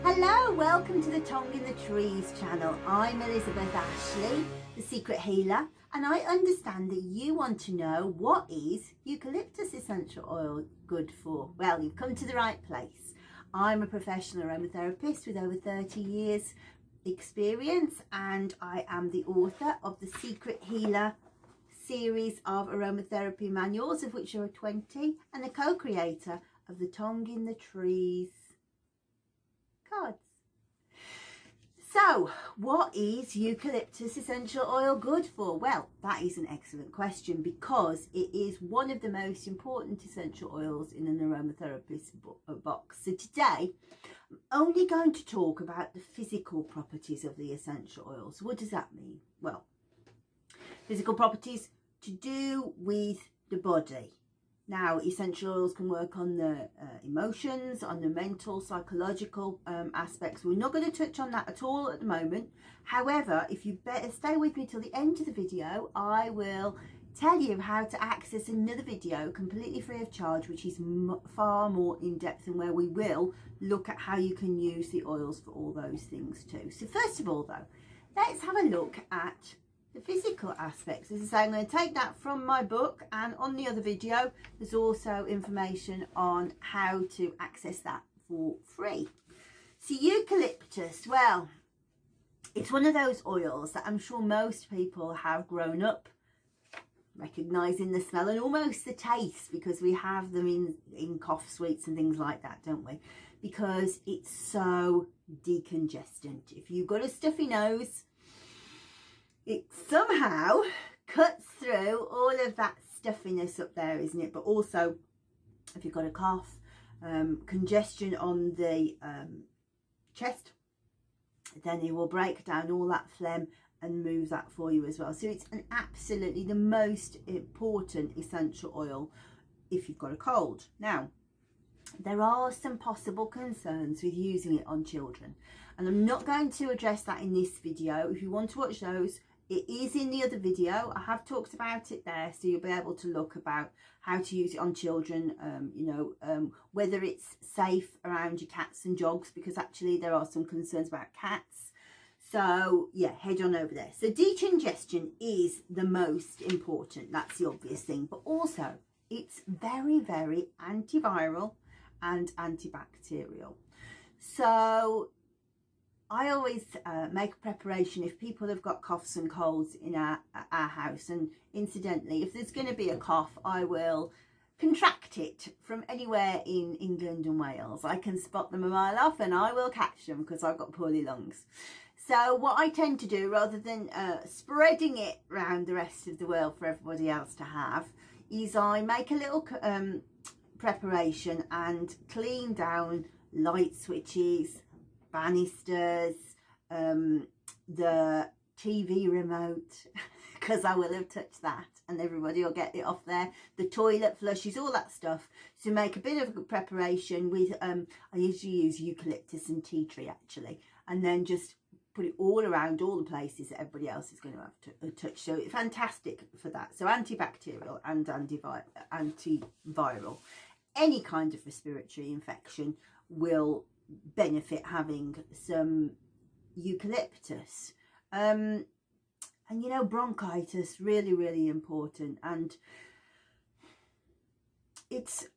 Hello, welcome to the Tongue in the Trees channel. I'm Elizabeth Ashley, the Secret Healer, and I understand that you want to know, what is Eucalyptus Essential Oil good for? Well, you've come to the right place. I'm a professional aromatherapist with over 30 years experience, and I am the author of the Secret Healer series of aromatherapy manuals, of which there are 20, and the co-creator of the Tongue in the Trees cards. So, what is eucalyptus essential oil good for? Well, that is an excellent question, because it is one of the most important essential oils in an aromatherapist box. So today, I'm only going to talk about the physical properties of the essential oils. What does that mean? Well, physical properties to do with the body. Now, essential oils can work on the emotions, on the mental, psychological aspects. We're not going to touch on that at all at the moment. However, if you better stay with me till the end of the video, I will tell you how to access another video completely free of charge, which is far more in depth, and where we will look at how you can use the oils for all those things too. So first of all though, let's have a look at the physical aspects. As I say, I'm going to take that from my book, and on the other video there's also information on how to access that for free. So eucalyptus, well, it's one of those oils that I'm sure most people have grown up recognizing the smell and almost the taste, because we have them in cough sweets and things like that, don't we? Because it's so decongestant. If you've got a stuffy nose, it somehow cuts through all of that stuffiness up there, isn't it? But also, if you've got a cough, congestion on the chest, then it will break down all that phlegm and move that for you as well. So it's absolutely the most important essential oil if you've got a cold. Now, there are some possible concerns with using it on children, and I'm not going to address that in this video. If you want to watch those, it is in the other video. I have talked about it there, so you'll be able to look about how to use it on children, whether it's safe around your cats and dogs, because actually there are some concerns about cats. So yeah, head on over there. So decongestion is the most important, that's the obvious thing, but also it's very, very antiviral and antibacterial. So I always make a preparation if people have got coughs and colds in our house. And incidentally, if there's going to be a cough, I will contract it from anywhere in England and Wales. I can spot them a mile off, and I will catch them because I've got poorly lungs. So what I tend to do, rather than spreading it around the rest of the world for everybody else to have, is I make a little preparation and clean down light switches, banisters, the TV remote, because I will have touched that and everybody will get it off there, the toilet flushes, all that stuff. So make a bit of a preparation with, I usually use eucalyptus and tea tree actually, and then just put it all around all the places that everybody else is going to have to touch. So it's fantastic for that. So antibacterial and antiviral. Any kind of respiratory infection will benefit having some eucalyptus. And you know, bronchitis, really, really important. And it's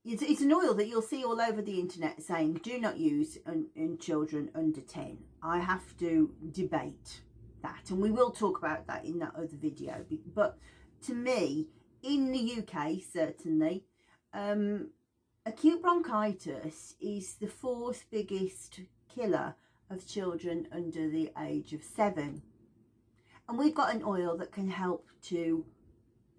an oil that you'll see all over the internet saying do not use in children under 10. I have to debate that, and we will talk about that in that other video. But to me, in the UK certainly, acute bronchitis is the 4th biggest killer of children under the age of 7. And we've got an oil that can help to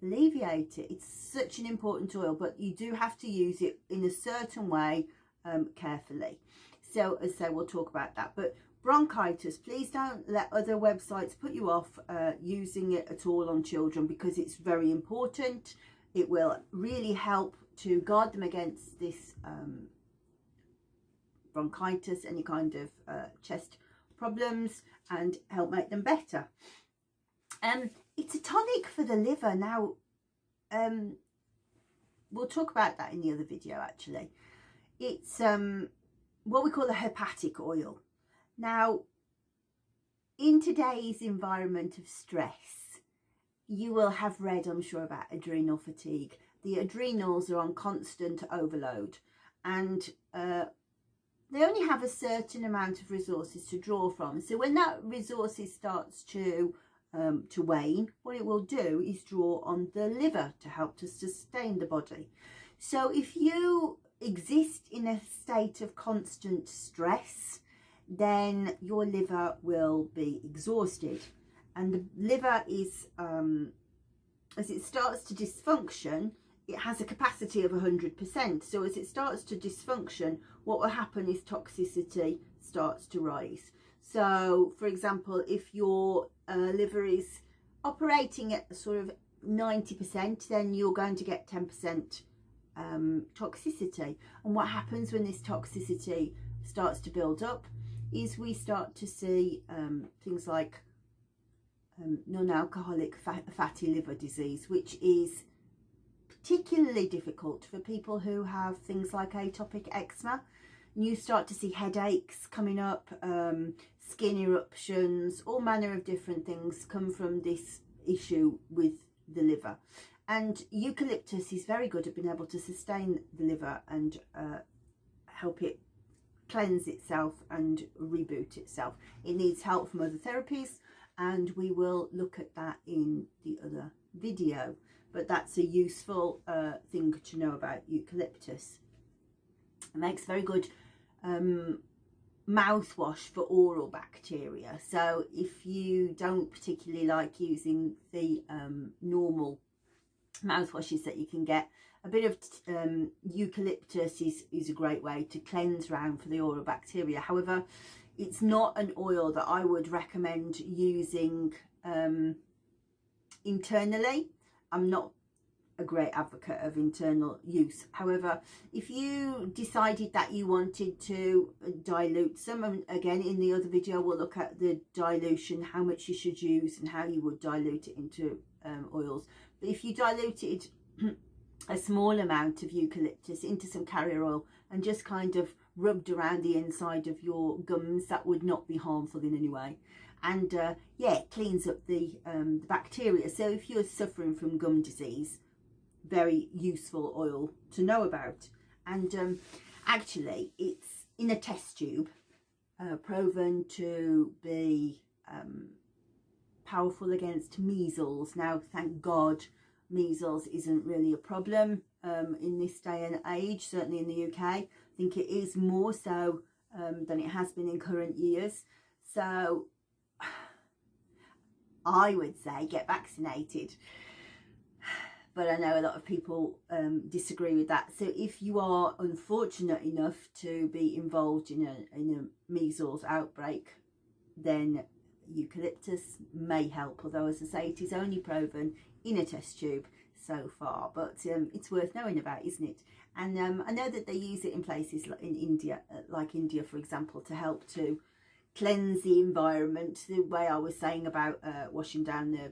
alleviate it. It's such an important oil, but you do have to use it in a certain way carefully. So as I say, we'll talk about that. But bronchitis, please don't let other websites put you off using it at all on children, because it's very important. It will really help to guard them against this bronchitis, any kind of chest problems, and help make them better. It's a tonic for the liver. Now, we'll talk about that in the other video actually. It's what we call a hepatic oil. Now, in today's environment of stress, you will have read, I'm sure, about adrenal fatigue. The adrenals are on constant overload, and they only have a certain amount of resources to draw from. So when that resources starts to wane, what it will do is draw on the liver to help to sustain the body. So if you exist in a state of constant stress, then your liver will be exhausted, and the liver is as it starts to dysfunction, it has a capacity of 100%. So as it starts to dysfunction, what will happen is toxicity starts to rise. So for example, if your liver is operating at sort of 90%, then you're going to get 10% toxicity. And what happens when this toxicity starts to build up is we start to see things like non-alcoholic fatty liver disease, which is particularly difficult for people who have things like atopic eczema. And you start to see headaches coming up, skin eruptions, all manner of different things come from this issue with the liver. And eucalyptus is very good at being able to sustain the liver and help it cleanse itself and reboot itself. It needs help from other therapies, and we will look at that in the other video. But that's a useful thing to know about eucalyptus. It makes very good mouthwash for oral bacteria. So if you don't particularly like using the normal mouthwashes that you can get, a bit of eucalyptus is a great way to cleanse round for the oral bacteria. However, it's not an oil that I would recommend using internally. I'm not a great advocate of internal use. However, if you decided that you wanted to dilute some, and again in the other video we'll look at the dilution, how much you should use and how you would dilute it into oils. But if you diluted a small amount of eucalyptus into some carrier oil and just kind of rubbed around the inside of your gums, that would not be harmful in any way. And yeah, it cleans up the bacteria. So if you're suffering from gum disease, very useful oil to know about. And actually it's in a test tube, proven to be powerful against measles. Now, thank God, measles isn't really a problem in this day and age, certainly in the UK. I think it is more so than it has been in current years. So I would say get vaccinated. But I know a lot of people disagree with that. So if you are unfortunate enough to be involved in a measles outbreak, then eucalyptus may help. Although, as I say, it is only proven in a test tube so far. But it's worth knowing about, isn't it? And I know that they use it in places like in India, for example, to help to cleanse the environment. The way I was saying about washing down the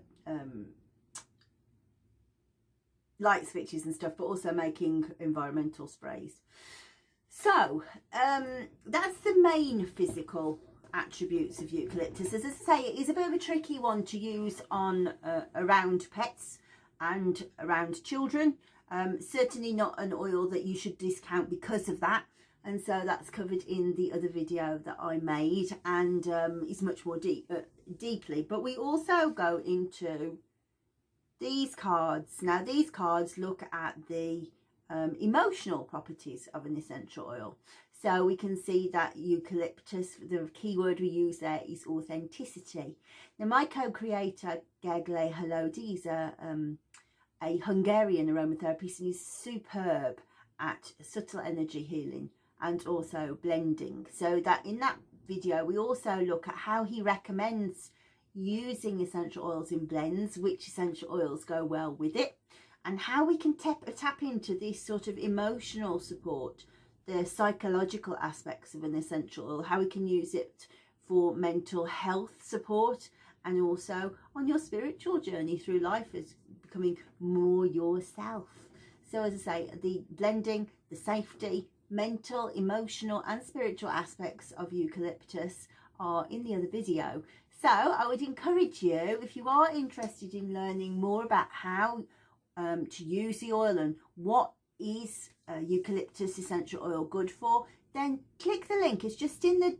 light switches and stuff, but also making environmental sprays. So that's the main physical attributes of eucalyptus. As I say, it is a bit of a tricky one to use on around pets and around children. Certainly not an oil that you should discount because of that, and so that's covered in the other video that I made, and is much more deeply. But we also go into these cards. Now, these cards look at the emotional properties of an essential oil. So we can see that eucalyptus, the key word we use there is authenticity. Now, my co-creator, Gagle Halodi, is a Hungarian aromatherapist, and he's superb at subtle energy healing and also blending. So that in that video we also look at how he recommends using essential oils in blends, which essential oils go well with it, and how we can tap into this sort of emotional support, the psychological aspects of an essential oil, how we can use it for mental health support, and also on your spiritual journey through life as becoming more yourself. So as I say, the blending, the safety, mental, emotional and spiritual aspects of eucalyptus are in the other video. So I would encourage you, if you are interested in learning more about how to use the oil and what is eucalyptus essential oil good for, then click the link. It's just in the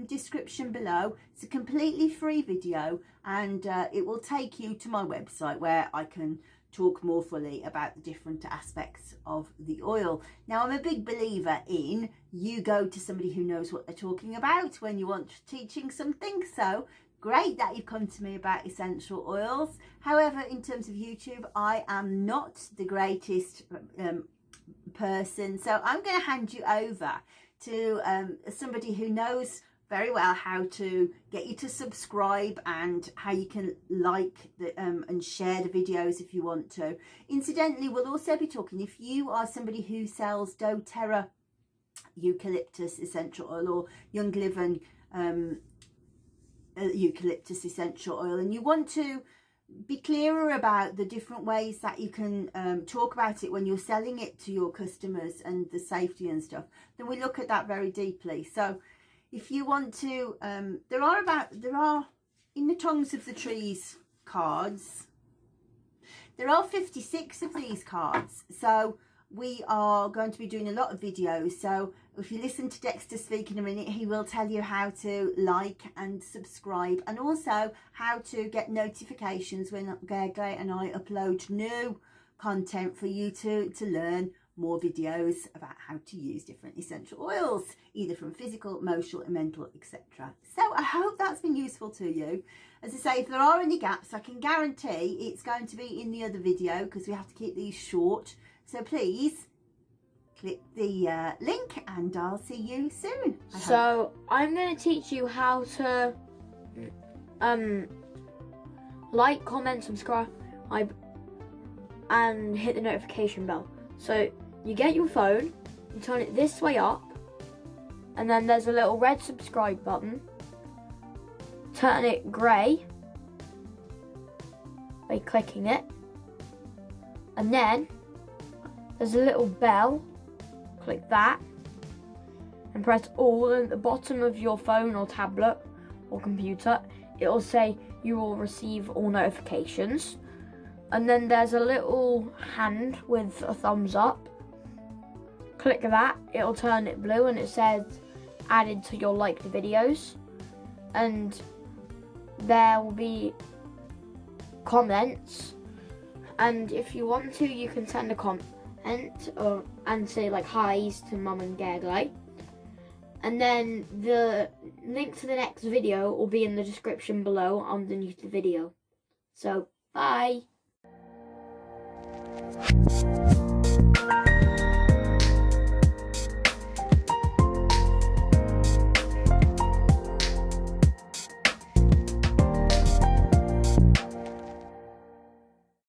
description below. It's a completely free video, and it will take you to my website where I can talk more fully about the different aspects of the oil. Now, I'm a big believer in you go to somebody who knows what they're talking about when you want teaching something. So great that you've come to me about essential oils. However, in terms of YouTube, I am not the greatest person, so I'm going to hand you over to somebody who knows very well how to get you to subscribe and how you can like the and share the videos if you want to. Incidentally, we'll also be talking, if you are somebody who sells doTERRA eucalyptus essential oil or Young Living eucalyptus essential oil, and you want to be clearer about the different ways that you can talk about it when you're selling it to your customers and the safety and stuff, then we look at that very deeply. So if you want to, there are in the Tongues of the Trees cards, there are 56 of these cards. So we are going to be doing a lot of videos. So if you listen to Dexter speak in a minute, he will tell you how to like and subscribe, and also how to get notifications when Gege and I upload new content for you to learn more videos about how to use different essential oils, either from physical, emotional, mental, etc. So I hope that's been useful to you. As I say, if there are any gaps, I can guarantee it's going to be in the other video because we have to keep these short. So please click the link and I'll see you soon. So I'm going to teach you how to like, comment, subscribe and hit the notification bell. So you get your phone, you turn it this way up, and then there's a little red subscribe button. Turn it grey by clicking it, and then there's a little bell. Click that and press all at the bottom of your phone or tablet or computer. It will say you will receive all notifications, and then there's a little hand with a thumbs up. Click that, it'll turn it blue and it says added to your liked videos, and there will be comments, and if you want to you can send a comment and say like hi's to Mum and Gege, and then the link to the next video will be in the description below underneath the video. So bye.